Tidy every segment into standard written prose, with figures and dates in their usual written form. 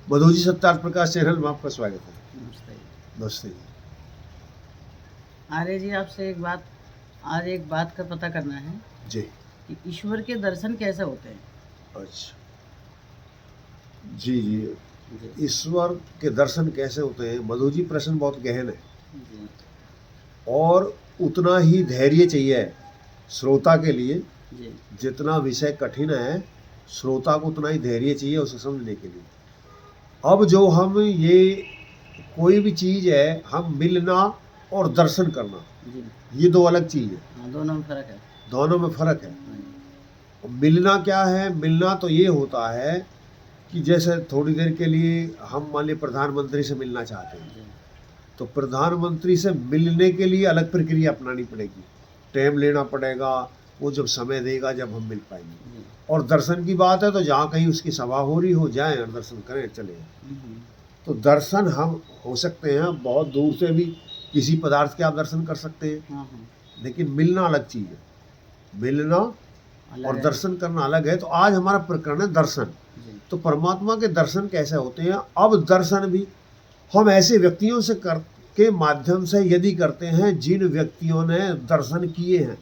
मधुजी Satyarth Prakash channel में आपका स्वागत है। नमस्ते। नमस्ते जी। आर्य जी, आपसे आज एक बात का पता करना है जी। कि ईश्वर के दर्शन कैसे होते हैं। अच्छा जी जी। जी ईश्वर के दर्शन कैसे होते हैं? मधुजी प्रश्न बहुत गहन है जी और उतना ही धैर्य चाहिए श्रोता के लिए। जी जितना विषय कठिन है श्रोता को उतना ही धैर्य चाहिए उसे समझने के लिए। अब जो हम ये कोई भी चीज़ है, हम मिलना और दर्शन करना, जी ये दो अलग चीज़ है। हाँ, दोनों में फर्क है। दोनों में फर्क है। हाँ मिलना क्या है? मिलना तो ये होता है कि जैसे थोड़ी देर के लिए हम मान लीजिए प्रधानमंत्री से मिलना चाहते हैं, जी तो प्रधानमंत्री से मिलने के लिए अलग प्रक्रिया अपनानी पड़ेगी, टाइम लेना पड़ेगा, वो जब समय देगा जब हम मिल पाएंगे। जी और दर्शन की बात है तो जहाँ कहीं उसकी सभा हो रही हो जाएं और दर्शन करें चले। तो दर्शन हम हो सकते हैं बहुत दूर से भी, किसी पदार्थ के आप दर्शन कर सकते हैं, हाँ हाँ, लेकिन मिलना अलग चीज़ है। मिलना अलग और है। दर्शन करना अलग है। तो आज हमारा प्रकरण है दर्शन। जी तो परमात्मा के दर्शन कैसे होते हैं? अब दर्शन भी हम ऐसे व्यक्तियों से के माध्यम से यदि करते हैं जिन व्यक्तियों ने दर्शन किए हैं,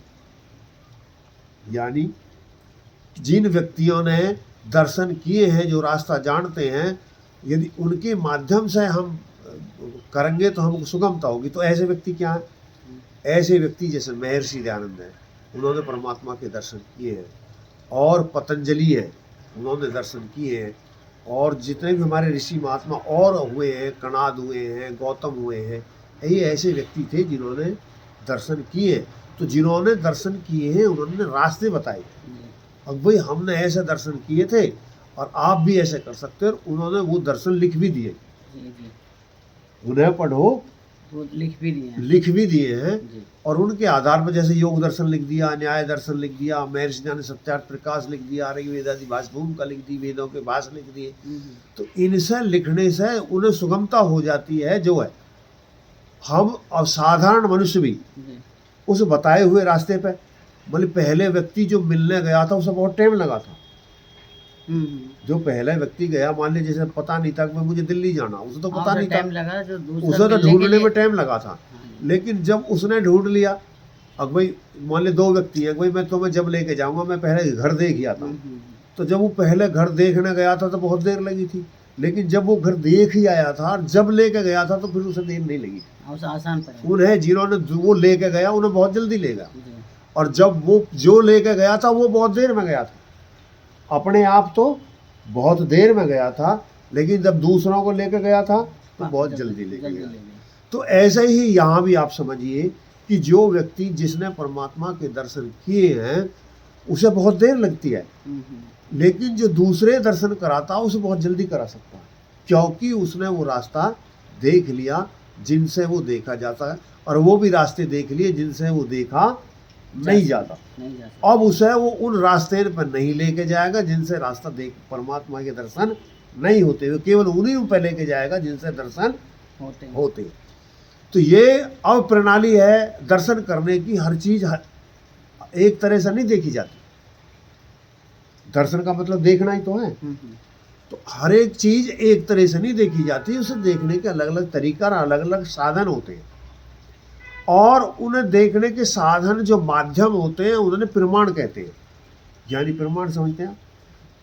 यानी जिन व्यक्तियों ने दर्शन किए हैं, जो रास्ता जानते हैं, यदि उनके माध्यम से हम करेंगे तो हमको सुगमता होगी। तो ऐसे व्यक्ति क्या हैं? ऐसे व्यक्ति जैसे महर्षि दयानंद हैं, उन्होंने परमात्मा के दर्शन किए हैं। और पतंजलि हैं, उन्होंने दर्शन किए हैं। और जितने भी हमारे ऋषि महात्मा और हुए हैं, कणाद हुए हैं, गौतम हुए हैं, ये ऐसे व्यक्ति थे जिन्होंने दर्शन किए। तो जिन्होंने दर्शन किए हैं उन्होंने रास्ते बताए। जी अब भाई हमने ऐसे दर्शन किए थे और आप भी ऐसे कर सकते हो। उन्होंने वो दर्शन लिख भी दिए, जी जी उन्हें पढ़ो, वो लिख भी दिए हैं। लिख भी दिए हैं। जी और उनके आधार पर जैसे योग दर्शन लिख दिया, न्याय दर्शन लिख दिया, महर्षि ने सत्यार्थ प्रकाश लिख दिया, ऋग्वेदादि भाष्य भूमिका लिख दी, वेदों के भाष्य लिख दिए। तो इनसे लिखने से उन्हें सुगमता हो जाती है। जो है हम असाधारण मनुष्य भी जी उस बताए हुए रास्ते पे, मतलब पहले व्यक्ति जो मिलने गया था उसे बहुत टाइम लगा था। जो पहला व्यक्ति गया, मान लीजिए जैसे पता नहीं था कि मुझे दिल्ली जाना, उसे तो हाँ, पता उसे नहीं टाइम था, लगा, जो दूसरा उसे तो मिलने के ढूंढने लिए। में टाइम लगा था। हाँ जी। लेकिन जब उसने ढूंढ लिया, अब भाई मान ली दो व्यक्ति हैं, भाई मैं तुम्हें जब लेके जाऊंगा, मैं पहले घर देख ही आता हूँ। तो जब वो पहले घर देखने गया था तो बहुत देर लगी थी, लेकिन जब वो घर देख ही आया था और जब लेके गया था तो फिर उसे देर नहीं लगी। हाँ, उसे आसान पड़ेगा। उन्हें जिन्होंने वो लेके गया उन्हें बहुत जल्दी ले गया, जी और जब वो जो लेके गया था वो बहुत देर में गया था। अपने आप तो बहुत देर में गया था, लेकिन जब दूसरों को लेके गया था तो बहुत जल्दी लेके जल्दी गया। ले गए। तो ऐसे ही यहाँ भी आप समझिए कि जो व्यक्ति जिसने परमात्मा के दर्शन किए हैं उसे बहुत देर लगती है, लेकिन जो दूसरे दर्शन कराता है उसे बहुत जल्दी करा सकता है, क्योंकि उसने वो रास्ता देख लिया जिनसे वो देखा जाता है, और वो भी रास्ते देख लिए जिनसे वो देखा नहीं जाता। नहीं जा सकता। अब उसे वो उन रास्ते पर नहीं लेके जाएगा जिनसे रास्ता देख परमात्मा के दर्शन नहीं होते, वो केवल उन्हीं पर लेके जाएगा जिनसे दर्शन होते। तो ये अब प्रणाली है दर्शन करने की। हर चीज एक तरह से नहीं देखी जाती। दर्शन का मतलब देखना ही तो है। तो हर एक चीज एक तरह से नहीं देखी जाती, उसे देखने के अलग अलग तरीका और अलग अलग साधन होते हैं। और उन्हें देखने के साधन जो माध्यम होते हैं उन्हें प्रमाण कहते हैं। यानी प्रमाण समझते हैं,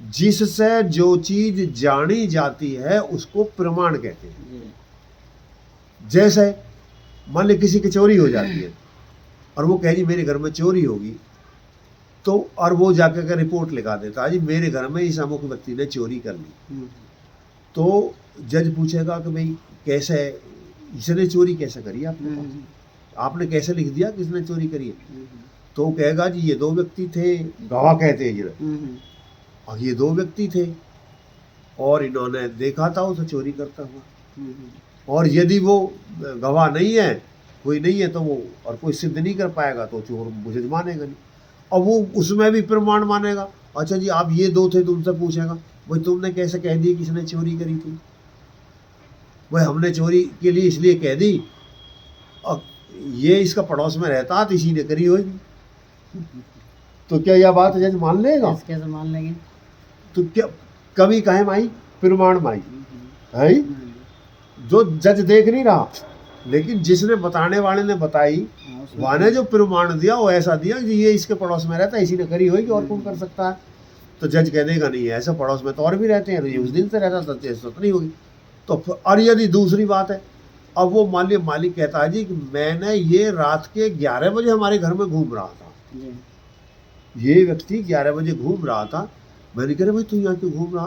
जिससे जो चीज जानी जाती है उसको प्रमाण कहते हैं। जैसे मान ली किसी की चोरी हो जाती है और वो कहे जी मेरे घर में चोरी होगी, तो और वो जाकर के रिपोर्ट लिखा देता है जी मेरे घर में इस अमुक व्यक्ति ने चोरी कर ली। तो जज पूछेगा कि भाई कैसे, इसने चोरी कैसे करी आपने कैसे लिख दिया किसने चोरी करी है? तो वो कहेगा जी ये दो व्यक्ति थे, गवाह कहते हैं जी, और ये दो व्यक्ति थे और इन्होंने देखा था उसे चोरी करता हुआ। और यदि वो गवाह नहीं है, कोई नहीं है, तो वो और कोई सिद्ध नहीं कर पाएगा तो चोर मुझे मानेगा नहीं, और वो उसमें भी प्रमाण मानेगा। अच्छा जी आप ये दो थे, तुमसे पूछेगा भाई तुमने कैसे कह दी किसने चोरी करी थी? भाई हमने चोरी के लिए इसलिए कह दी, और ये इसका पड़ोस में रहता तो इसी ने करी होगी। तो क्या यह बात जज मान लेगा? कैसे मान लेंगे? तो क्या कभी कहे माई प्रमाण माई। है। जो जज देख नहीं रहा, लेकिन जिसने बताने वाले ने बताई, हाँ, उसमें वाने जो प्रमाण दिया वो ऐसा दिया कि ये इसके पड़ोस में रहता है, इसी ने करी होगी, और कौन कर सकता है। तो जज कह देगा नहीं ऐसे पड़ोस में तो और भी रहते हैं, तो ये उस दिन से रहता था, तो ऐसा तो नहीं होगी। और यदि दूसरी बात है, अब वो मान लिया मालिक कहता है जी कि मैंने ये रात के 11 बजे हमारे घर में घूम रहा था, जी, ये व्यक्ति 11 बजे घूम रहा था। मैंने कहा भाई तू यहाँ क्यों घूम रहा,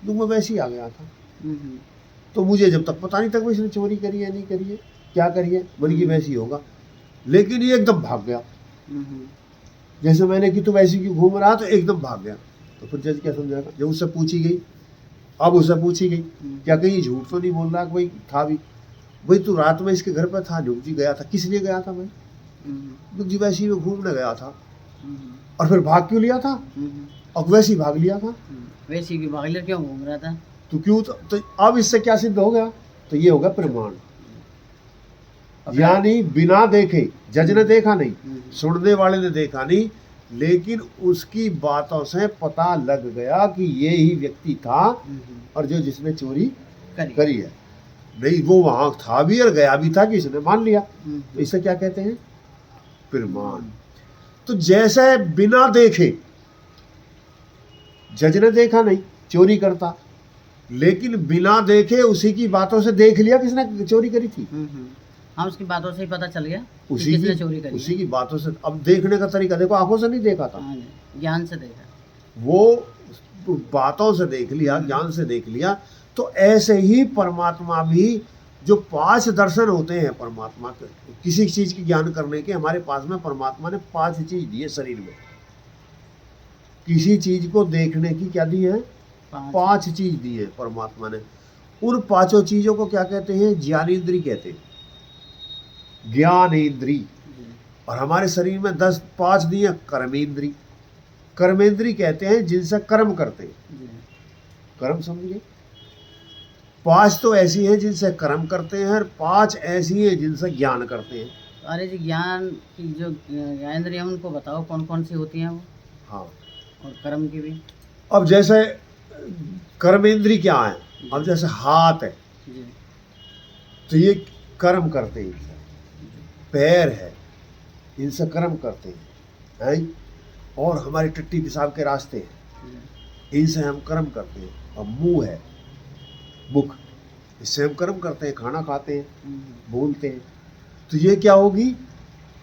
तो मैं वैसे ही आ गया था, तो मुझे जब तक पता नहीं था इसने चोरी करी है नहीं करी है, क्या करी है, मैंने की वैसे ही होगा। लेकिन ये एकदम भाग गया, जैसे मैंने कि तू वैसे क्यों घूम रहा, तो एकदम भाग गया। तो फिर जज क्या समझाएगा, जब उससे पूछी गई, अब उससे पूछी गई क्या कहीं झूठ तो नहीं बोल रहा, कोई था भी, भाई तू रात में इसके घर पर था, नुक जी गया था, किस लिए गया था भाई, नुक जी वैसे ही में घूमने गया था, और फिर भाग क्यों लिया था, और वैसे ही भाग लिया था, वैसे ही भाग लिया, क्यों घूम रहा था, तो क्यों, तो अब इससे क्या सिद्ध हो गया, तो ये होगा प्रमाण। यानी बिना देखे, जज ने देखा नहीं, सुनने वाले ने देखा नहीं, लेकिन उसकी बातों से पता लग गया कि ये ही व्यक्ति था और जो जिसने चोरी करी है। नहीं वो वहां था भी और गया भी था कि इसने मान लिया, तो इसे क्या कहते हैं, प्रमाण। तो जैसे बिना देखे, जज ने देखा नहीं चोरी करता, लेकिन बिना देखे उसी की बातों से देख लिया किसने चोरी करी थी, हाँ उसकी बातों से ही पता चल गया उसी किसने की चोरी करी, उसी की बातों से। अब देखने का तरीका देखो, आंखों से नहीं देखा था, ज्ञान से देखा, वो बातों से देख लिया, ज्ञान से देख लिया। तो ऐसे ही परमात्मा भी, जो 5 दर्शन होते हैं परमात्मा के, किसी चीज की ज्ञान करने के, हमारे पास में परमात्मा ने 5 चीज दी है शरीर में, किसी चीज को देखने की क्या दी है, 5 चीज दी है परमात्मा ने। उन 5 चीजों को क्या कहते हैं, ज्ञानेंद्री कहते हैं, ज्ञानेंद्री। और हमारे शरीर में 5 दिए कर्मेंद्री, कर्मेंद्री कहते हैं जिनसे कर्म करते हैं, कर्म समझिए। 5 तो ऐसी हैं जिनसे कर्म करते हैं, और 5 ऐसी हैं जिनसे ज्ञान करते हैं। अरे जी ज्ञान की जो ज्ञानेंद्रिय है उनको बताओ कौन कौन सी होती हैं वो, हाँ, और कर्म की भी। अब जैसे कर्मेंद्री क्या है, अब जैसे हाथ है जी, तो ये कर्म करते हैं, पैर है इनसे कर्म करते हैं, और हमारे टट्टी पेशाब के रास्ते हैं, इनसे हम कर्म करते हैं। अब मुंह है, मुख, इससे हम कर्म करते हैं, खाना खाते हैं, बोलते हैं, तो ये क्या होगी,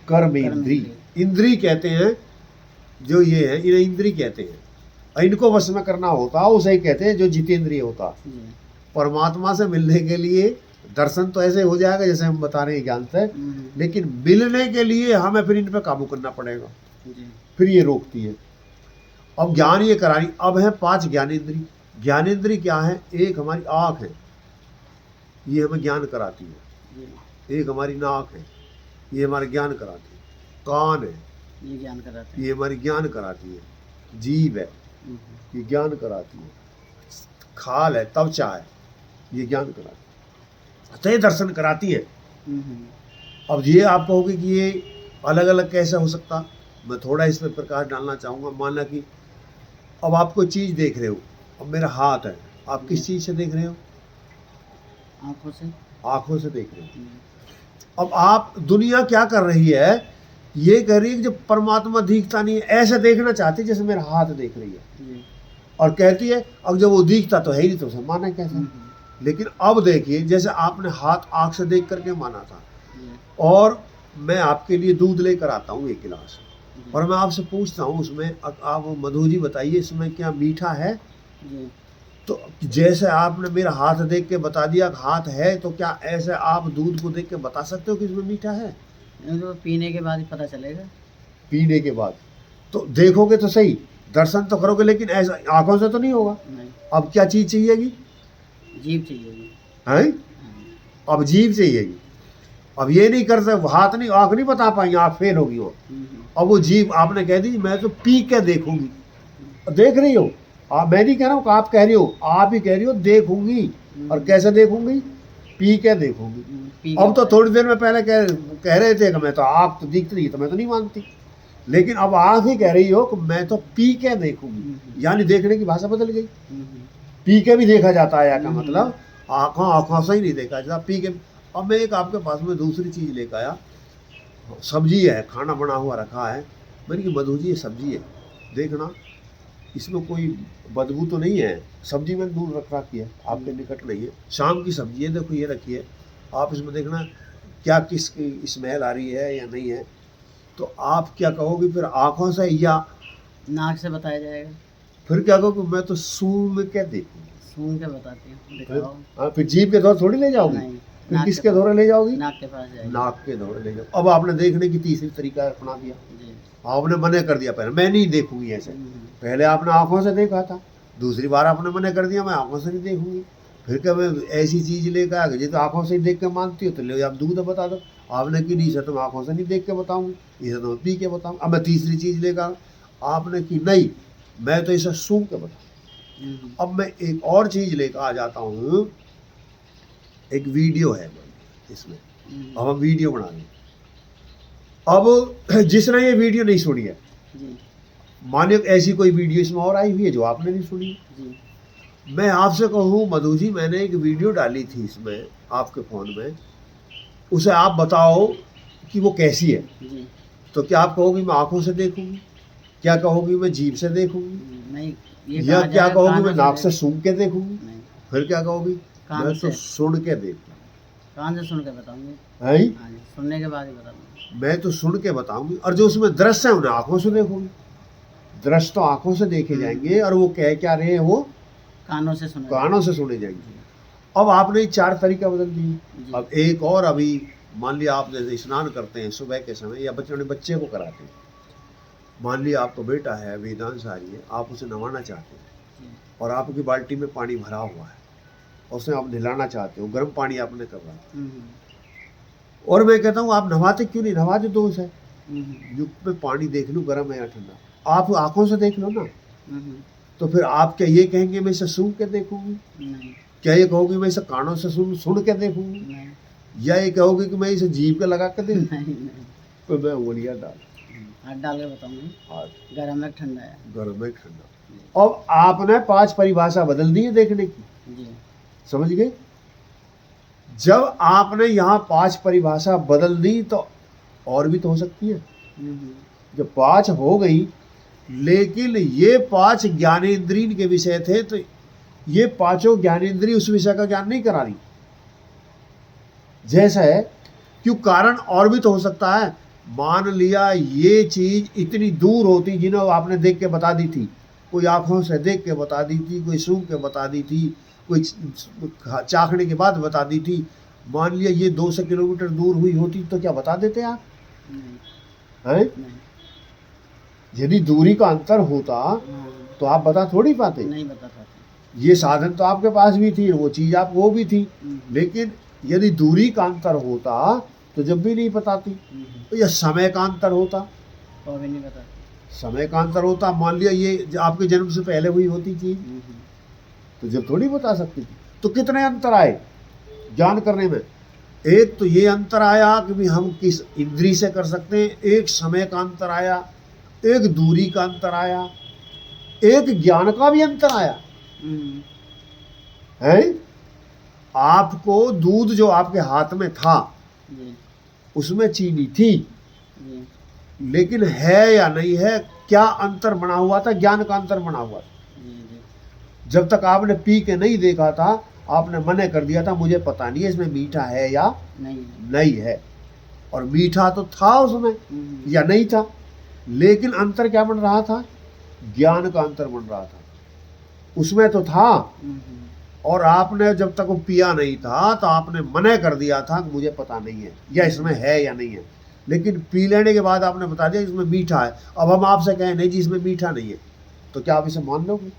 कर्मेंद्री। इंद्री कहते हैं जो ये है, इन्हें इंद्री कहते हैं, और इनको वश में करना होता उसे ही कहते हैं जो जितेंद्रिय होता। परमात्मा से मिलने के लिए दर्शन तो ऐसे हो जाएगा जैसे हम बता रहे हैं ज्ञान से, लेकिन मिलने के लिए हमें फिर इन पे काबू करना पड़ेगा, फिर ये रोकती है। अब ज्ञान ये करानी, अब है 5 ज्ञानेंद्री। ज्ञानेंद्री क्या है, एक हमारी आँख है, ये हमें ज्ञान कराती है, एक हमारी नाक है, ये हमारा ज्ञान कराती है, कान है, ये ज्ञान कराते हैं, ये हमारी ज्ञान कराती है, जीभ है, ये ज्ञान कराती है, खाल है, त्वचा है, ये ज्ञान कराती है, तो ये दर्शन कराती है। अब ये आप कहोगे कि ये अलग अलग कैसे हो सकता, मैं थोड़ा इस पर प्रकाश डालना चाहूँगा। माना कि अब आप कोई चीज़ देख रहे हो, अब मेरा हाथ है, आप किस चीज़ से देख रहे हो, आँखों से, आँखों से देख रहे हो। अब आप, दुनिया क्या कर रही है, ये कह रही है कि जब परमात्मा दिखता नहीं है, ऐसे देखना चाहती है जैसे मेरा हाथ देख रही है, और कहती है अब जब वो दिखता तो है ही नहीं तो उसे माना कैसे। लेकिन अब देखिए, जैसे आपने हाथ आँख से देख करके माना था, और मैं आपके लिए दूध लेकर आता हूँ 1 गिलास, और मैं आपसे पूछता हूँ उसमें, आप मधु जी बताइए इसमें क्या मीठा है, तो जैसे आपने मेरा हाथ देख के बता दिया हाथ है, तो क्या ऐसे आप दूध को देख के बता सकते हो कि इसमें मीठा है, तो पीने के बाद ही पता चलेगा, पीने के बाद तो देखोगे तो सही, दर्शन तो करोगे, लेकिन ऐसा आंखों से तो नहीं होगा। अब क्या चीज़ चाहिएगी, जीभ चाहिएगी, हैं, अब जीभ चाहिएगी। अब ये नहीं कर सकते, हाथ नहीं, आँख नहीं बता पाएंगे, आँख फेल होगी वो। अब वो जीभ आपने कह दी मैं तो पी के देखूंगी, देख रही हो आप, मैं नहीं कह रहा हूँ आप कह रही हो, आप ही कह रही हो देखूंगी, और कैसे देखूंगी, पी के देखूंगी। अब तो थोड़ी देर में पहले कह रहे थे कि मैं तो आँख तो दिखती नहीं, तो मैं तो नहीं मानती, लेकिन अब आँख ही कह रही हो कि मैं तो पी के देखूंगी, यानी देखने की भाषा बदल गई, पी के भी देखा जाता है क्या मतलब। आँखों से ही नहीं देखा जब पी के। अब मैं एक आपके पास में दूसरी चीज़ लेकर आया, सब्जी है, खाना बना हुआ रखा है। मैंने कहा मधु जी ये सब्जी है, देखना इसमें कोई बदबू तो नहीं है। सब्जी मैंने दूर रख रखी है, आपके निकट नहीं है, शाम की सब्जी है, देखो ये रखी है, आप इसमें देखना क्या किसकी स्मेल आ रही है या नहीं है। तो आप क्या कहोगे फिर, आँखों से या नाक से बताया जाएगा। फिर क्या कहोगे, मैं तो सूंघ के देखूंगी। सूंघ के बताती हूँ, फिर दिखाओ। हाँ, फिर जीभ के दौरे थोड़ी ले जाओगी, नहीं, फिर नाक किसके के दौरे ले जाओगी, नाक के पास जाएगा। नाक के दौरे ले जाओ। अब आपने देखने की तीसरी तरीका अपना दिया, जी। आपने मना कर दिया, पहले मैं नहीं देखूंगी ऐसे। पहले आपने आंखों से देखा था, दूसरी बार आपने मना कर दिया मैं आंखों से नहीं देखूंगी। फिर क्या मैं ऐसी चीज लेकर आ गई तो आंखों से ही देख के मानती हो, तो ले आप दूध बता दो। आपने की नहीं सर तो मैं आंखों से नहीं देख के बताऊंगी, इसे तो मैं पी के बताऊँ। अब मैं तीसरी चीज लेकर, आपने की नहीं मैं तो इसे सूंघ के बताऊँ। अब मैं एक और चीज लेकर आ जाता हूँ, एक वीडियो है इसमें, अब हम वीडियो बना दें। अब जिसने ये वीडियो नहीं सुनी है, जी। मानिए ऐसी कोई वीडियो इसमें और आई हुई है जो आपने नहीं सुनी, जी। मैं आपसे कहूँ मधु जी मैंने एक वीडियो डाली थी इसमें आपके फ़ोन में, उसे आप बताओ कि वो कैसी है। जी। तो क्या आप कहोगी मैं आंखों से देखूंगी, क्या कहोगी मैं जीभ से देखूंगी, नहीं, ये या कहा क्या जाएगा कहोगी मैं कानों नाक से से सूंघ के देखूंगी, नहीं, फिर क्या कहोगी कान मैं तो से। सुन के देखूंगी। कान से सुन के बताऊंगी। है हाँ जी, सुनने के बाद ही बताऊंगी। मैं तो सुन के बताऊंगी, और जो उसमें दृश्य है उन्हें आंखों से देखूंगी। दृश्य तो आंखों से देखे जाएंगे, और वो कह क्या रहे हैं वो कानों से सुना कानों से सुने जाएंगे। अब आपने 4 तरीका बदल दिए। जी। अब एक और, अभी मान लिया आप जैसे स्नान करते हैं सुबह के समय, या बच्चे को कराते हैं, मान लिया आपका बेटा है वेदांश आ रही है, आप उसे नवाना चाहते हैं जी। और आपकी बाल्टी में पानी भरा हुआ है, और उसे आप नहलाना चाहते हो, गर्म पानी आपने करवा, और मैं कहता हूँ आप नहाते क्यों नहीं, नहा जो दोष है, युग में पानी देख लो गर्म है या ठंडा, आप आंखों से देख लो ना। तो फिर आप क्या ये कहेंगे मैं इसे सूंघ के देखूंगी, नहीं, क्या ये कहोगे मैं इसे कानों से सुन के देखूंगी, नहीं, या ये कहोगे कि मैं इसे जीभ के लगा के देखूं। नहीं, नहीं। तो मैं उंगलियां डाल, हाथ डाल के बताऊंगी, हाथ गर्म है ठंडा है। गर्म है ठंडा। अब आपने 5 परिभाषा बदल दी है देखने की, जी। समझ गए। जब आपने यहाँ 5 परिभाषा बदल दी तो और भी तो हो सकती है। जब 5 हो गई, लेकिन ये 5 ज्ञानेंद्रिय के विषय थे, तो ये 5 ज्ञानेंद्रिय उस विषय का ज्ञान नहीं करा रही। जैसा है क्यों, कारण और भी तो हो सकता है। मान लिया ये चीज इतनी दूर होती, जिन्हें आपने देख के बता दी थी, कोई आंखों से देख के बता दी थी, कोई सूंघ के बता दी थी, कोई चाखने के बाद बता दी थी। मान लिया ये 200 किलोमीटर दूर हुई होती तो क्या बता देते आप, हैं? यदि दूरी का अंतर होता तो आप बता थोड़ी पाते, नहीं बता पाते। ये साधन तो आपके पास भी थी, वो चीज आप वो भी थी, लेकिन यदि दूरी का अंतर होता तो जब भी नहीं बताती। तो यह समय का अंतर होता, वो भी नहीं बता। समय का अंतर होता, मान लिया ये आपके जन्म से पहले हुई होती थी तो जब थोड़ी बता सकती थी। तो कितने अंतर आए ज्ञान करने में। एक तो ये अंतर आया कि भी हम किस इंद्री से कर सकते हैं, एक समय का अंतर आया, एक दूरी का अंतर आया, एक ज्ञान का भी अंतर आया है। आपको दूध जो आपके हाथ में था जी। उसमें चीनी थी, जी। लेकिन है या नहीं है, क्या अंतर बना हुआ था, ज्ञान का अंतर बना हुआ था। जी। जी। जब तक आपने पी के नहीं देखा था, आपने मना कर दिया था मुझे पता नहीं है इसमें मीठा है या नहीं है, और मीठा तो था उसमें या नहीं था, लेकिन अंतर क्या बन रहा था, ज्ञान का अंतर बन रहा था। उसमें तो था, और आपने जब तक वो पिया नहीं था तो आपने मना कर दिया था कि मुझे पता नहीं है या इसमें है या नहीं है, लेकिन पी लेने के बाद आपने बता दिया इसमें मीठा है। अब हम आपसे कहें नहीं जी इसमें मीठा नहीं है, तो क्या आप इसे मान लोगे?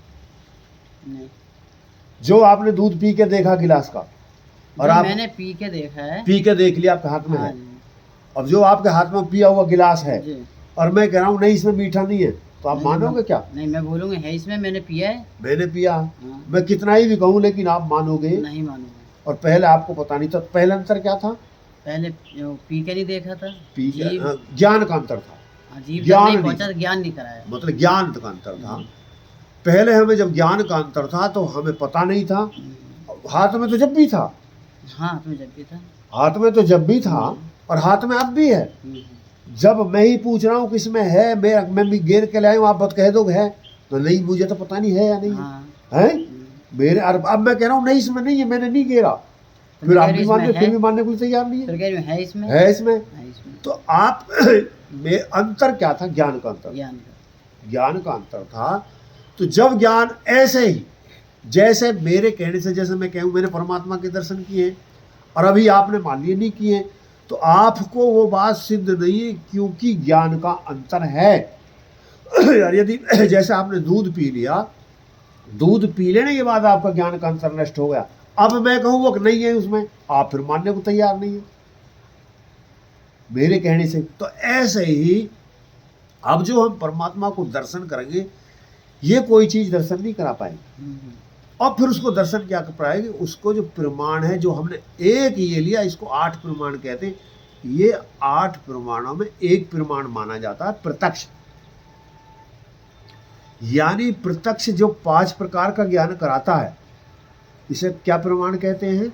नहीं। जो आपने दूध पी के देखा गिलास का, और आप मैंने पी के देखा है, पी के देख लिया आपके हाथ में हाँ है, जी। अब जो आपके हाथ में पिया हुआ गिलास है जी। और मैं कह रहा हूँ नहीं इसमें मीठा नहीं है, तो आप नहीं, मानोगे क्या? नहीं, मैं बोलूँगा है इसमें, मैंने पिया है। मैंने पिया, हाँ। मैं कितना ही भी कहूँ लेकिन आप मानोगे नहीं मानूंगा। और पहले आपको पता नहीं था। पहला अंतर क्या था? पहले पी के नहीं देखा था, पी जीभ- हाँ, ज्ञान का अंतर था, जीभ ज्ञान तक नहीं नहीं पहुंचा, ज्ञान नहीं कराया। मतलब ज्ञान का अंतर था। पहले हमें जब ज्ञान का अंतर था तो हमें पता नहीं था, हाथ में तो जब भी था, हाँ तुम्हें जब भी था। हाथ में तो जब भी था और हाथ में अब भी है। जब मैं ही पूछ रहा हूँ किसमें है, मैं भी गेर के लाया हूँ, आप बत कह दो है तो नहीं, मुझे तो पता नहीं है या नहीं है, हाँ है? मेरे अब मैं कह रहा हूँ नहीं इसमें नहीं है, मैंने नहीं गेरा, फिर आप भी मानने, फिर भी मानने को तैयार नहीं फिर है, कह रही हूँ है इसमें, है इसमें। है इसमें। तो आप में अंतर क्या था? ज्ञान का अंतर, ज्ञान का। ज्ञान का अंतर था। तो जब ज्ञान ऐसे ही, जैसे मेरे कहने से, जैसे मैं कहूँ मैंने परमात्मा के दर्शन किए और अभी आपने मान लिए नहीं किए, तो आपको वो बात सिद्ध नहीं है, क्योंकि ज्ञान का अंतर है। यार यदि जैसे आपने दूध पी लिया, दूध पी लेने के बाद आपका ज्ञान का अंतर नष्ट हो गया, अब मैं कहूँ वो नहीं है उसमें, आप फिर मानने को तैयार नहीं है मेरे कहने से। तो ऐसे ही अब जो हम परमात्मा को दर्शन करेंगे, ये कोई चीज दर्शन नहीं करा पाएंगे। और फिर उसको दर्शन क्या कर पाएंगे? उसको जो प्रमाण है, जो हमने एक ये लिया, इसको 8 प्रमाण कहते हैं। ये 8 प्रमाणों में एक प्रमाण माना जाता है प्रत्यक्ष। यानी प्रत्यक्ष जो 5 प्रकार का ज्ञान कराता है, इसे क्या प्रमाण कहते हैं?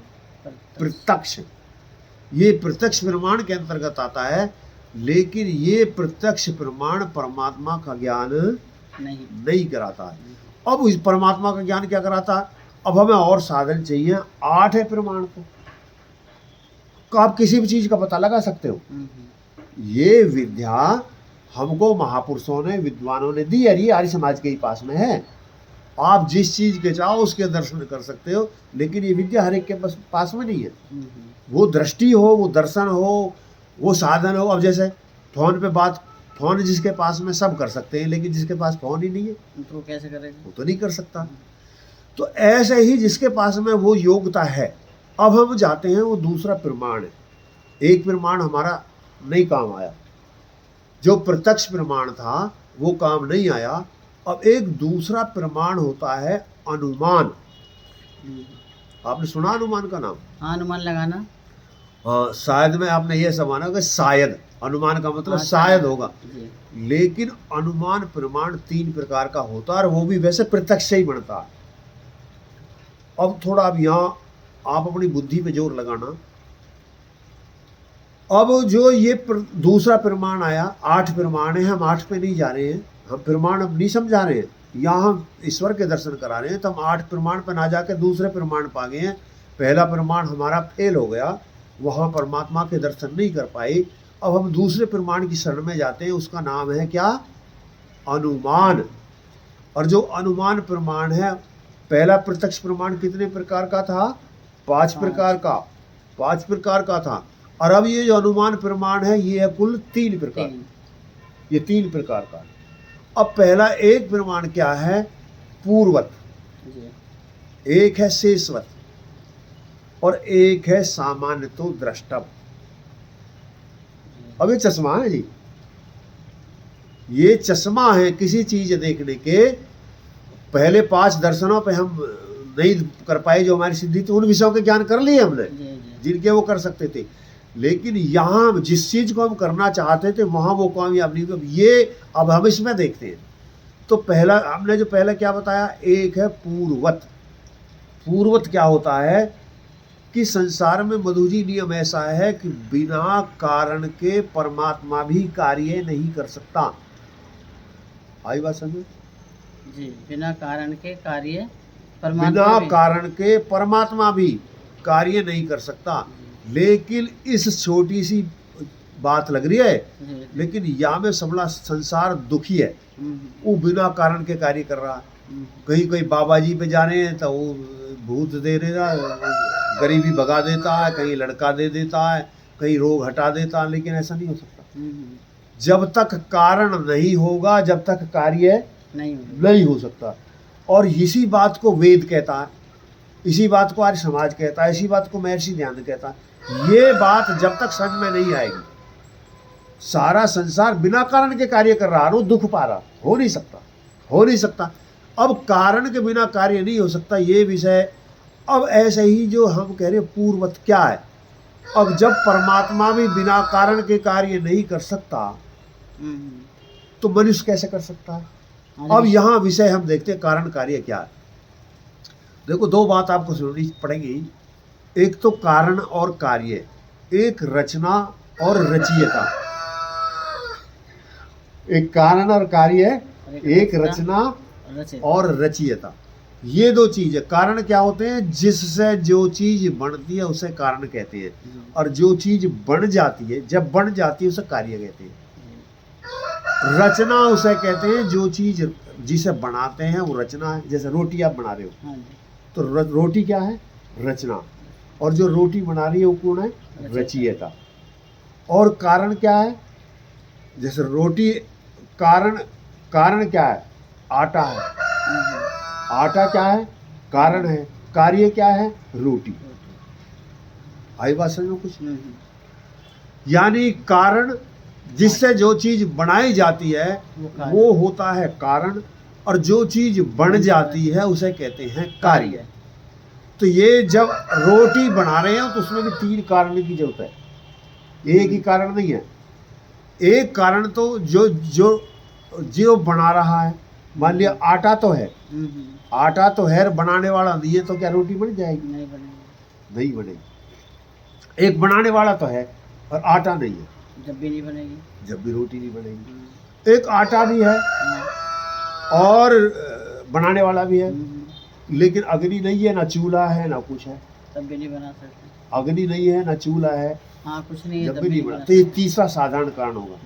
प्रत्यक्ष। ये प्रत्यक्ष प्रमाण के अंतर्गत आता है, लेकिन ये प्रत्यक्ष प्रमाण परमात्मा का ज्ञान नहीं कराता है। अब इस परमात्मा का ज्ञान क्या कराता है? अब हमें और साधन चाहिए। 8 है प्रमाण तो आप किसी भी चीज का पता लगा सकते हो। ये विद्या हमको महापुरुषों ने, विद्वानों ने दी है, ये आर्य समाज के ही पास में है। आप जिस चीज के चाहो उसके दर्शन कर सकते हो, लेकिन ये विद्या हर एक के पास में नहीं है। वो दृष्टि हो, वो दर्शन हो, वो साधन हो। अब जैसे फोन पे बात, फोन जिसके पास में सब कर सकते हैं, लेकिन जिसके पास फोन ही नहीं है तो वो कैसे करेगा? वो तो नहीं कर सकता। तो ऐसे ही जिसके पास में वो योग्यता है, अब हम जाते हैं वो दूसरा प्रमाण है। एक प्रमाण हमारा नहीं काम आया, जो प्रत्यक्ष प्रमाण था वो काम नहीं आया। अब एक दूसरा प्रमाण होता है अनुमान। आपने सुना अनुमान का नाम? हाँ, अनुमान लगाना। शायद में आपने ये समाना कि शायद, अनुमान का मतलब शायद होगा, लेकिन अनुमान प्रमाण 3 प्रकार का होता है और वो भी वैसे प्रत्यक्ष से ही बनता है। अब थोड़ा अब यहाँ आप अपनी बुद्धि पे जोर लगाना। अब जो ये दूसरा प्रमाण आया, 8 प्रमाण है, हम 8 पे नहीं जा रहे हैं, हम प्रमाण अब नहीं समझा रहे हैं, यहाँ हम ईश्वर के दर्शन करा रहे हैं। तो हम 8 प्रमाण पर ना जाके दूसरे प्रमाण पा गए हैं। पहला प्रमाण हमारा फेल हो गया, वहाँ परमात्मा के दर्शन नहीं कर पाए। अब हम दूसरे प्रमाण की शरण में जाते हैं, उसका नाम है क्या? अनुमान। और जो अनुमान प्रमाण है, पहला प्रत्यक्ष प्रमाण कितने प्रकार का था? 5 प्रकार का, 5 प्रकार का था। और अब ये जो अनुमान प्रमाण है, ये है कुल 3 प्रकार, ये 3 प्रकार का। अब पहला एक प्रमाण क्या है? पूर्वत, एक है शेषवत और एक है सामान्य तो द्रष्टव्य। अब ये चश्मा है जी, ये चश्मा है किसी चीज देखने के। पहले 5 दर्शनों पे हम नहीं कर पाए जो हमारी सिद्धि थी, उन विषयों के ज्ञान कर लिए हमने जिनके वो कर सकते थे, लेकिन यहाँ जिस चीज को हम करना चाहते थे वहां वो कामयाब नहीं हुआ। ये अब हम इसमें देखते हैं। तो पहला हमने जो पहले क्या बताया, एक है पूर्वत। पूर्वत क्या होता है कि संसार में मधु जी नियम ऐसा है कि बिना कारण के परमात्मा भी कार्य नहीं कर सकता। आई बात समझो जी? बिना कारण के कार्य बिना कारण के परमात्मा भी कार्य नहीं कर सकता। लेकिन इस छोटी सी बात लग रही है, लेकिन यहाँ में सबला संसार दुखी है। वो बिना कारण के कार्य कर रहा है। कहीं कहीं बाबा जी पे जा रहे हैं तो वो भूत दे देता, गरीबी भगा देता है, कहीं लड़का दे देता है, कहीं रोग हटा देता है, लेकिन ऐसा नहीं हो सकता। जब तक कारण नहीं होगा, जब तक कार्य नहीं हो सकता। और इसी बात को वेद कहता है, इसी बात को आर्य समाज कहता है, इसी बात को महर्षि ध्यान कहता है। ये बात जब तक समझ में नहीं आएगी, सारा संसार बिना कारण के कार्य कर रहा है, दुख पा रहा, हो नहीं सकता, हो नहीं सकता। अब कारण के बिना कार्य नहीं हो सकता, ये विषय। अब ऐसे ही जो हम कह रहे पूर्वत क्या है, अब जब परमात्मा भी बिना कारण के कार्य नहीं कर सकता तो मनुष्य कैसे कर सकता है? अब यहाँ विषय हम देखते हैं कारण कार्य क्या है। देखो दो बात आपको सुननी पड़ेगी। एक तो कारण और कार्य, एक रचना और रचयिता। एक कारण और कार्य, एक रचना रचे और रचयिता। ये दो चीज है। कारण क्या होते हैं? जिससे जो चीज बनती है उसे कारण कहते हैं, और जो चीज बन जाती है, जब बन जाती है उसे कार्य कहते हैं। रचना उसे कहते हैं जो चीज जिसे बनाते हैं वो रचना है। जैसे रोटी आप बना रहे हो, हाँ जी, तो रोटी क्या है? रचना। और जो रोटी बना रही है वो कौन है? रचयिता। और कारण क्या है? जैसे रोटी, कारण, कारण क्या है? आटा है। आटा क्या है? कारण है। कार्य क्या है? रोटी। आई बात समझ में कुछ? यानी कारण जिससे जो चीज बनाई जाती है वो होता है कारण, और जो चीज बन जाती है उसे कहते हैं कार्य। तो ये जब रोटी बना रहे हो तो उसमें भी तीन कारण की जरूरत है, एक ही कारण नहीं है। एक कारण तो जो जो जो बना रहा है, मान लिया आटा तो है, आटा तो है, बनाने वाला नहीं है, तो क्या रोटी बन जाएगी? नहीं बनेगी। नहीं बनेगी। एक बनाने वाला तो है और आटा नहीं है, जब भी नहीं बनेगी, जब भी रोटी नहीं बनेगी। एक आटा भी है और बनाने वाला भी है, लेकिन अग्नि नहीं है, ना चूल्हा है, ना कुछ है, तब भी नहीं बना सकते। अग्नि नहीं है, ना चूल्हा है, हाँ, कुछ नहीं है, जब तब भी नहीं बना। तो ये तीसरा साधारण कारण होगा।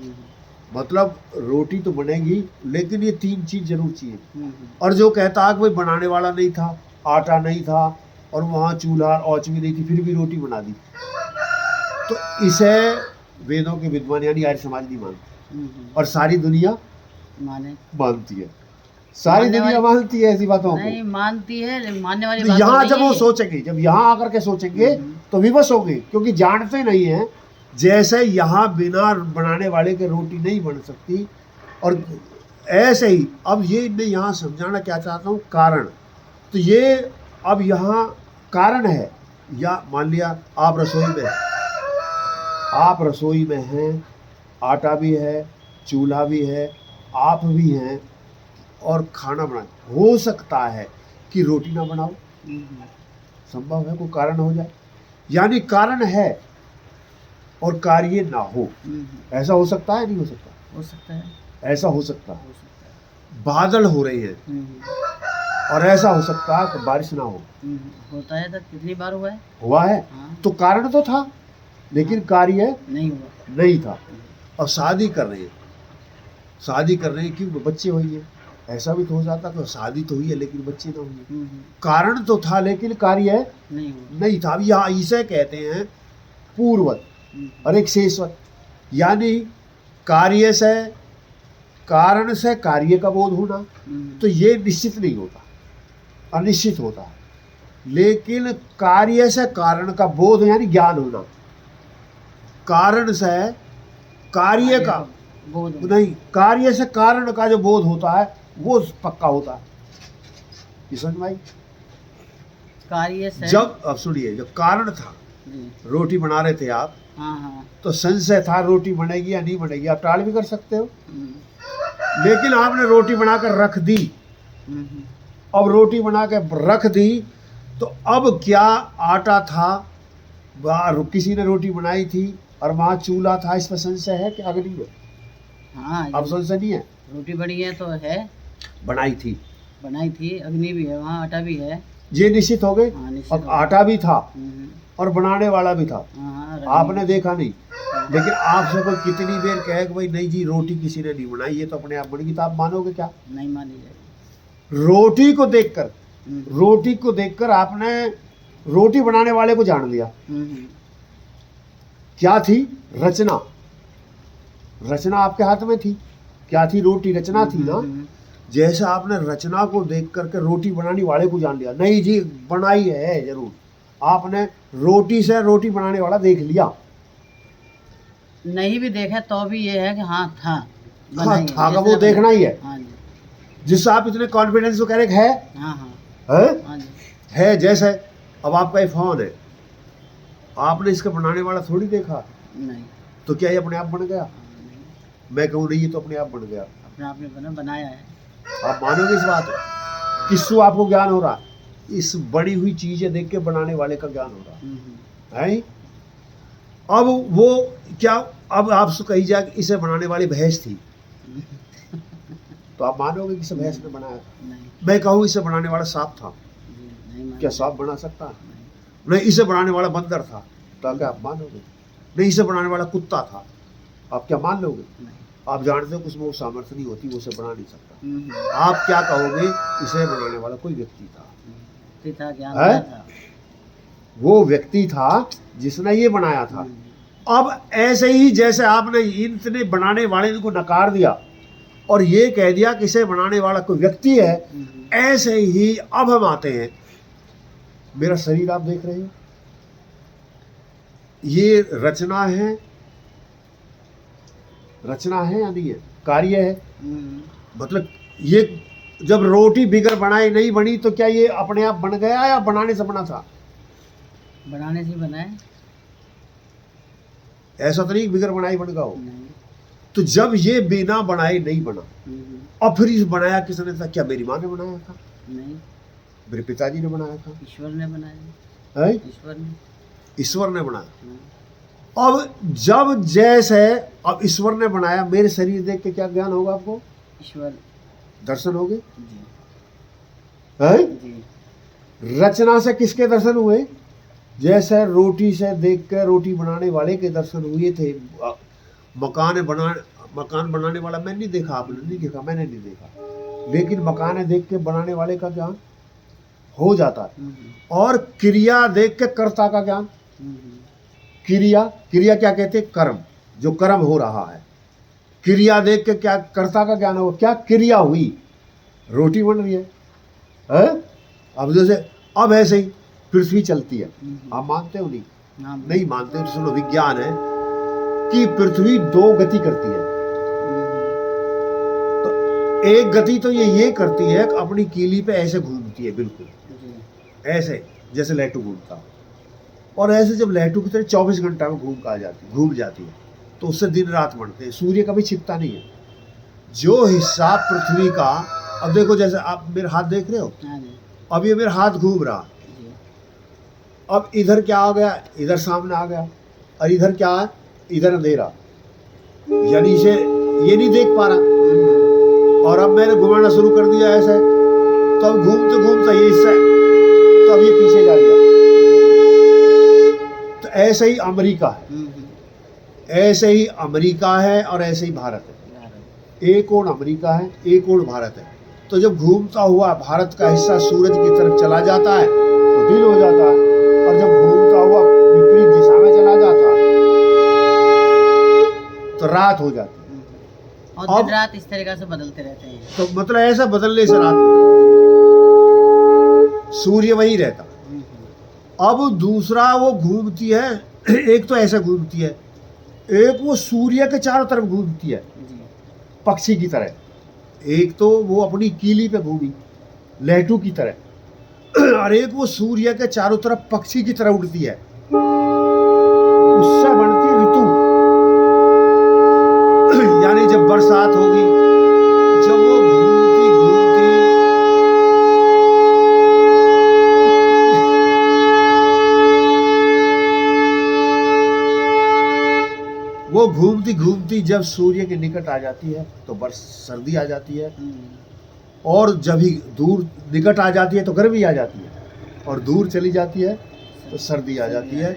मतलब रोटी तो बनेगी, लेकिन ये तीन चीज जरूर चाहिए। और जो कहता है कि भाई बनाने वाला नहीं था, आटा नहीं था, और वहाँ चूल्हा औच भी नहीं थी, फिर भी रोटी बना दी, तो इसे वेदों के विद्वान यानी आर्य समाज नहीं मानते, और सारी दुनिया मानती है। सारी दुनिया मानती है ऐसी बातों को। नहीं मानती है, लेकिन मानने वाली तो बात यहाँ तो जब नहीं वो है। सोचेंगे, जब यहाँ आकर के सोचेंगे तो विवश होंगे, क्योंकि जानते नहीं है। जैसे यहाँ बिना बनाने वाले के रोटी नहीं बन सकती, और ऐसे ही अब ये मैं यहाँ समझाना क्या चाहता हूँ, कारण। तो ये अब यहाँ कारण है, या मान लिया आप रसोई में, आप रसोई में हैं, आटा भी है, चूल्हा भी है, आप भी हैं, और खाना बना, हो सकता है कि रोटी ना बनाओ, संभव है कोई कारण हो जाए। यानी कारण है और कार्य ना हो, ऐसा हो सकता है? नहीं हो सकता? हो सकता है, ऐसा हो सकता है। हो सकता है। बादल हो रहे हैं और ऐसा हो सकता है कि बारिश ना हो। होता है, तो कितनी बार हुआ है? हुआ है। हाँ। तो कारण तो था, लेकिन कार्य नहीं हुआ, नहीं था। और शादी कर रहे हैं, शादी कर रहे हैं, क्यों? बच्चे हुई है। ऐसा भी तो हो जाता कि शादी तो हुई है लेकिन बच्चे ना हुए। कारण तो था लेकिन कार्य नहीं था। अब यहाँ इसे कहते हैं पूर्ववत और एक शेषवत। यानी कार्य से, कारण से कार्य का बोध होना, तो ये निश्चित नहीं होता, अनिश्चित होता है। लेकिन कार्य से कारण का बोध यानी ज्ञान होना, कारण से कार्य का बोध नहीं, कार्य से कारण का जो बोध होता है वो पक्का होता है। ये समझ में आई? कार्य से जब, अब सुनिए, जब कारण था, रोटी बना रहे थे आप, हाँ, तो संशय था रोटी बनेगी या नहीं बनेगी, आप टाल भी कर सकते हो। लेकिन आपने रोटी बनाकर रख दी, अब रोटी बना के रख दी, तो अब क्या आटा था, किसी ने रोटी बनाई थी और वहाँ चूल्हा था, इस पर संशय है कि अग्नि में? हाँ, अब संशय नहीं है। रोटी बड़ी है तो है, बनाई थी, अग्नि भी है, वहाँ आटा भी है, ये निश्चित हो गए। हाँ, निश्चित अब हो गए। आटा भी था और बनाने वाला भी था, हाँ, आपने देखा नहीं, लेकिन आपसे कोई कितनी देर कहे कि भाई नहीं जी रोटी किसी ने नहीं बनाई, ये तो अपने आप बनेगी, तो आप मानोगे क्या? नहीं मानी जाएगी। रोटी को देखकर आपने रोटी बनाने वाले को जान लिया। क्या थी? रचना। रचना आपके हाथ में थी। क्या थी? रोटी, रचना थी ना। जैसे आपने रचना को देख करके रोटी बनाने वाले को जान लिया, नहीं जी बनाई है जरूर, आपने रोटी से रोटी बनाने वाला देख लिया। नहीं भी देखा तो भी ये है कि हाँ था, हाँ था का वो देखना ही है। हाँ जी, जिससे आप इतने कॉन्फिडेंस को कह रहे है, हाँ, हाँ जी, है। जैसे अब आपका ये फोन है, आपने इसका बनाने वाला थोड़ी देखा, नहीं, तो क्या ये अपने आप बन गया? मैं कहूँ नहीं, ये तो अपने आप बन गया। अपने आप ने बनाया है। आप मानोगे इस बात? किससे आपको ज्ञान हो रहा है? इस बनी हुई चीजें देख के बनाने वाले का ज्ञान हो रहा है। अब वो क्या, अब आपसे कही जाए कि इसे बनाने वाली भैंस थी, तो आप मानोगे कि इसे भैंस ने बनाया? नहीं, मैं कहूँ इसे बनाने वाला सांप था, नहीं क्या सांप बना सकता है? नहीं, इसे बनाने वाला बंदर था, तो क्या आप मानोगे? नहीं, इसे बनाने वाला कुत्ता था, आप क्या मान लोगे? नहीं। आप जानते हो कि उसमें वो सामर्थ्य नहीं होती, वो उसे बना नहीं सकता। आप क्या कहोगे? इसे बनाने वाला कोई व्यक्ति था, पिता ज्ञान है? था। वो व्यक्ति था जिसने ये बनाया था। अब ऐसे ही जैसे आपने इतने बनाने वाले को नकार दिया और ये कह दिया कि इसे बनाने वाला कोई व्यक्ति है, ऐसे ही अब हम आते हैं, मेरा शरीर आप देख रहे हो, ये रचना है, रचना है या नहीं है? कार्य है। मतलब ये जब रोटी बिगर बनाई नहीं बनी तो क्या ये अपने आप बन गया या बनाने से बना था? बनाने से बनाए। ऐसा तो नहीं बिगर बनाई बन गया हो। नहीं। तो जब ये बिना बनाए नहीं बना, और फिर इस बनाया किसने था? क्या मेरी माँ ने बनाया था? नहीं, मेरे पिताजी ने बनाया था? ईश्वर ने बनाया है? ईश्वर ने बनाया। अब जब जैसे अब ईश्वर ने बनाया, मेरे शरीर देख के क्या ज्ञान होगा आपको? ईश्वर दर्शन होगे। जी। है? जी। रचना से किसके दर्शन हुए? जैसे रोटी से देख के रोटी बनाने वाले के दर्शन हुए थे। मकान बनाने वाला मैं नहीं देखा, आपने नहीं देखा, मैंने नहीं देखा, लेकिन मकान देख के बनाने वाले का ज्ञान हो जाता है। और क्रिया देख के कर्ता का ज्ञान। क्रिया क्या कहते हैं? कर्म, जो कर्म हो रहा है। क्रिया देख के क्या कर्ता का ज्ञान होगा? क्या क्रिया हुई? रोटी बन रही है? अब जैसे अब ऐसे ही पृथ्वी चलती है, आप मानते हो? नहीं मानते तो सुनो, विज्ञान है कि पृथ्वी दो गति करती है। तो एक गति तो ये करती है कि अपनी कीली पे ऐसे घूमती है, बिल्कुल ऐसे जैसे लैटू घूमता, और ऐसे जब लैटू की तरह 24 घंटा में घूम जाती है, तो उससे दिन रात बनते हैं, सूर्य कभी छिपता नहीं है। जो हिस्सा पृथ्वी का, अब देखो जैसे आप मेरे हाथ देख रहे हो, अब ये मेरा हाथ घूम रहा, अब इधर क्या आ गया? इधर सामने आ गया, और इधर क्या है? इधर अंधेरा, यानी इसे ये नहीं देख पा रहा। और अब मैंने घुमाना शुरू कर दिया ऐसे, तो अब घूमते घूमते ये हिस्सा, तो अब ये पीछे जा गया। तो ऐसे ही अमेरिका है, ऐसे ही अमेरिका है, और ऐसे ही भारत है। एक ओर अमेरिका है, एक ओर भारत है। तो जब घूमता हुआ भारत का हिस्सा सूरज की तरफ चला जाता है तो दिन हो जाता है, और जब घूमता हुआ विपरीत दिशा में चला जाता है तो रात हो जाती है। और दिन रात इस तरीके से बदलते रहते हैं। तो मतलब ऐसा बदलने से रात, सूर्य वही रहता। अब दूसरा वो घूमती है, एक तो ऐसा घूमती है, एक वो सूर्य के चारों तरफ घूमती है पक्षी की तरह। एक तो वो अपनी कीली पे घूमी लहटू की तरह, और एक वो सूर्य के चारों तरफ पक्षी की तरह उड़ती है। उससे बनती ऋतु, यानी जब बरसात होगी, जब वो घूमती घूमती जब सूर्य के निकट आ जाती है तो सर्दी आ जाती है, और जब ही दूर निकट आ जाती है तो गर्मी आ जाती है, और दूर चली जाती है तो सर्दी आ जाती है।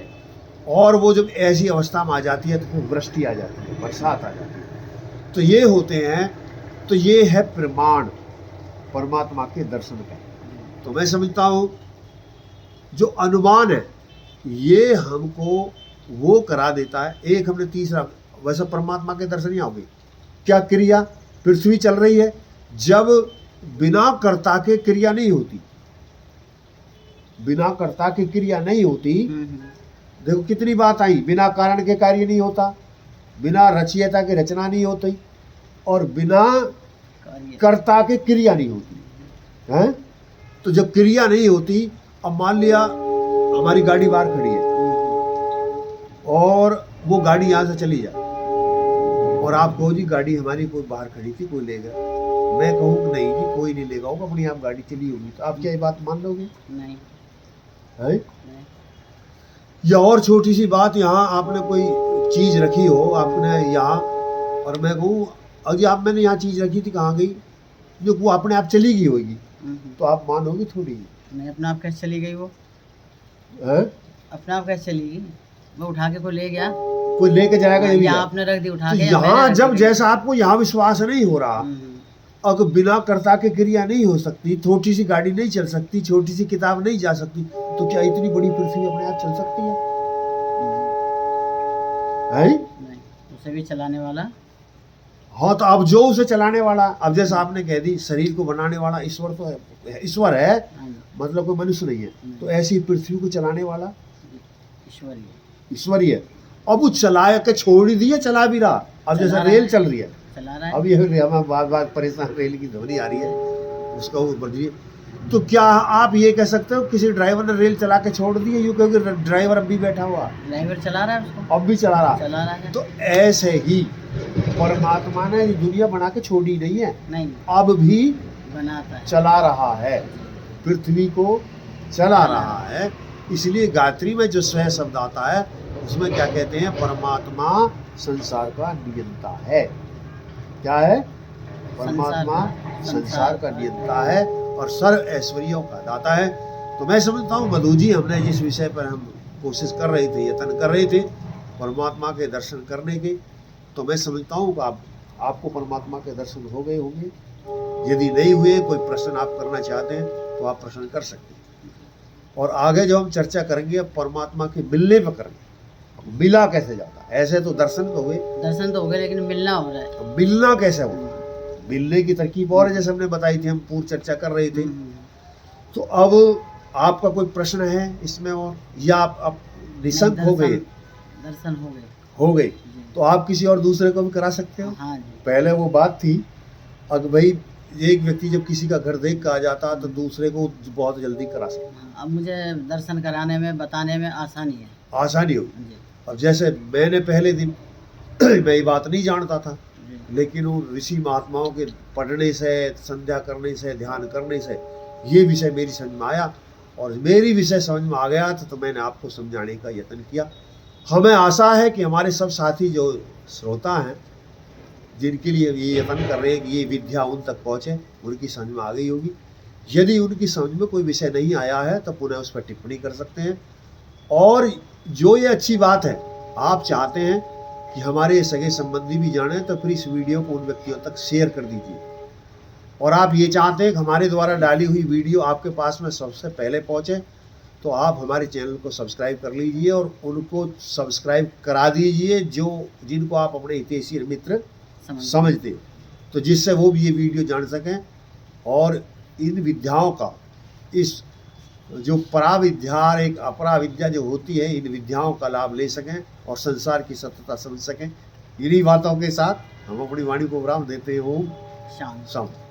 और वो जब ऐसी अवस्था में आ जाती है तो फिर वृष्टि आ जाती है, बरसात आ जाती है। तो ये होते हैं, तो ये है प्रमाण परमात्मा के दर्शन का। तो मैं समझता हूँ जो अनुमान है ये हमको वो करा देता है। एक हमने तीसरा, वैसे परमात्मा के दर्शन ही होंगे। क्या क्रिया? पृथ्वी चल रही है, जब बिना कर्ता के क्रिया नहीं होती, बिना कर्ता की क्रिया नहीं होती। देखो कितनी बात आई, बिना कारण के कार्य नहीं होता, बिना रचयिता के रचना नहीं होती, और बिना कर्ता के क्रिया नहीं होती है। तो जब क्रिया नहीं होती, अब मान लिया हमारी गाड़ी बाहर खड़ी है और वो गाड़ी यहाँ से चली जाए और आप कहो जी गाड़ी हमारी कोई बाहर खड़ी थी, कोई ले गया, मैं कहूँ कि नहीं जी कोई नहीं लेगा होगा, अपनी आप गाड़ी चली होगी, तो आप क्या ये बात मान लोगे? नहीं है? नहीं या और छोटी सी बात, यहाँ आपने कोई चीज़ रखी हो आपने यहाँ, और मैं कहूँ अजी आप मैंने यहाँ चीज़ रखी थी, कहाँ गई? जो वो अपने आप चली गई होगी, तो आप मानोगे थोड़ी? नहीं, अपने आप कैसे चली गई वो? है? अपने आप कैसे चली गई? वो उठा के कोई ले गया? कोई लेके जाएगा जब यहाँ आपने रख दी उठा तो के, या मैंने यहाँ रख जब दी? जैसा आपको यहाँ विश्वास नहीं हो रहा, अगर बिना कर्ता के क्रिया नहीं हो सकती, छोटी सी गाड़ी नहीं चल सकती, छोटी सी किताब नहीं जा सकती, तो क्या इतनी बड़ी पृथ्वी अपने आप चल सकती है? नहीं, उसे भी चलाने वाला। हाँ, तो अब जो उसे चलाने वाला, अब जैसा आपने कह दी शरीर को बनाने वाला ईश्वर तो है, ईश्वर है, हाँ जी, मतलब कोई मनुष्य नहीं है, तो ऐसी पृथ्वी को चलाने वाला ईश्वरीय ईश्वर ही है। अब वो चला के छोड़ ही दिया, चला भी रहा, अब जैसा चला रहा रेल है। चल रही है, चला रहा है। अब ये हमें बार बार परेशान रेल की ध्वनि आ रही है, उसका वो बढ़ रही है। तो क्या आप ये कह सकते हो किसी ड्राइवर ने रेल चला के छोड़ दी है, यूँ क्योंकि ड्राइवर अब भी बैठा हुआ, ड्राइवर चला रहा है उसको, अब भी चला रहा? चला रहा है। तो ऐसे ही परमात्मा ने ये दुनिया बना के छोड़ी नहीं है, नहीं, अब भी बनाता है। चला रहा है, पृथ्वी को चला रहा है। इसलिए गायत्री में जो स्व शब्द आता है उसमें क्या कहते हैं? परमात्मा संसार का नियंता है। क्या है? परमात्मा संसार का नियंता है और सर्व ऐश्वर्यों का दाता है। तो मैं समझता हूँ मधु जी, हमने जिस विषय पर हम कोशिश कर रहे थे, यत्न कर रहे थे परमात्मा के दर्शन करने के, तो मैं समझता हूँ कि आपको परमात्मा के दर्शन हो गए होंगे। यदि नहीं हुए, कोई प्रश्न आप करना चाहते हैं तो आप प्रश्न कर सकते हैं। और आगे जो हम चर्चा करेंगे अब परमात्मा के मिलने पर करेंगे। मिला कैसे जाता है? ऐसे तो दर्शन तो हुए, दर्शन तो हो गए, लेकिन मिलना हो रहा है। अब मिलना कैसे होगा? मिलने की तरकीब और है, जैसे हमने बताई थी, हम पूर्व चर्चा कर रहे थे। तो अब आपका कोई प्रश्न है इसमें, और या आप निशंक हो गए? दर्शन हो गए। हो गए जी। तो आप किसी और दूसरे को भी करा सकते हो। हाँ जी। पहले वो बात थी, अब भाई एक व्यक्ति जब किसी का घर देख कर आ जाता तो दूसरे को बहुत जल्दी करा सकता, अब मुझे दर्शन कराने में, बताने में आसानी है। आसानी होगी। जी अब जैसे मैंने पहले दिन मैं ये बात नहीं जानता था, जी। लेकिन उन ऋषि महात्माओं के पढ़ने से, संध्या करने से, ध्यान करने से ये विषय मेरी समझ में आया, और मेरी विषय समझ में आ गया तो मैंने आपको समझाने का यत्न किया। हमें आशा है कि हमारे सब साथी जो श्रोता हैं, जिनके लिए ये यत्न कर रहे हैं कि ये विद्या उन तक पहुँचे, उनकी समझ में आ गई होगी। यदि उनकी समझ में कोई विषय नहीं आया है तो पुनः उस पर टिप्पणी कर सकते हैं। और जो ये अच्छी बात है, आप चाहते हैं कि हमारे सगे संबंधी भी जाने, तो फिर इस वीडियो को उन व्यक्तियों तक शेयर कर दीजिए। और आप ये चाहते हैं कि हमारे द्वारा डाली हुई वीडियो आपके पास में सबसे पहले पहुंचे, तो आप हमारे चैनल को सब्सक्राइब कर लीजिए और उनको सब्सक्राइब करा दीजिए जिनको आप अपने हितैषी मित्र समझते हो, तो जिससे वो भी ये वीडियो जान सकें और इन विद्याओं का, इस जो पराविद्या और एक अपरा विद्या जो होती है, इन विद्याओं का लाभ ले सकें और संसार की सत्यता समझ सकें। इन्हीं बातों के साथ हम अपनी वाणी को विराम देते हैं। ओम शांति। शांति।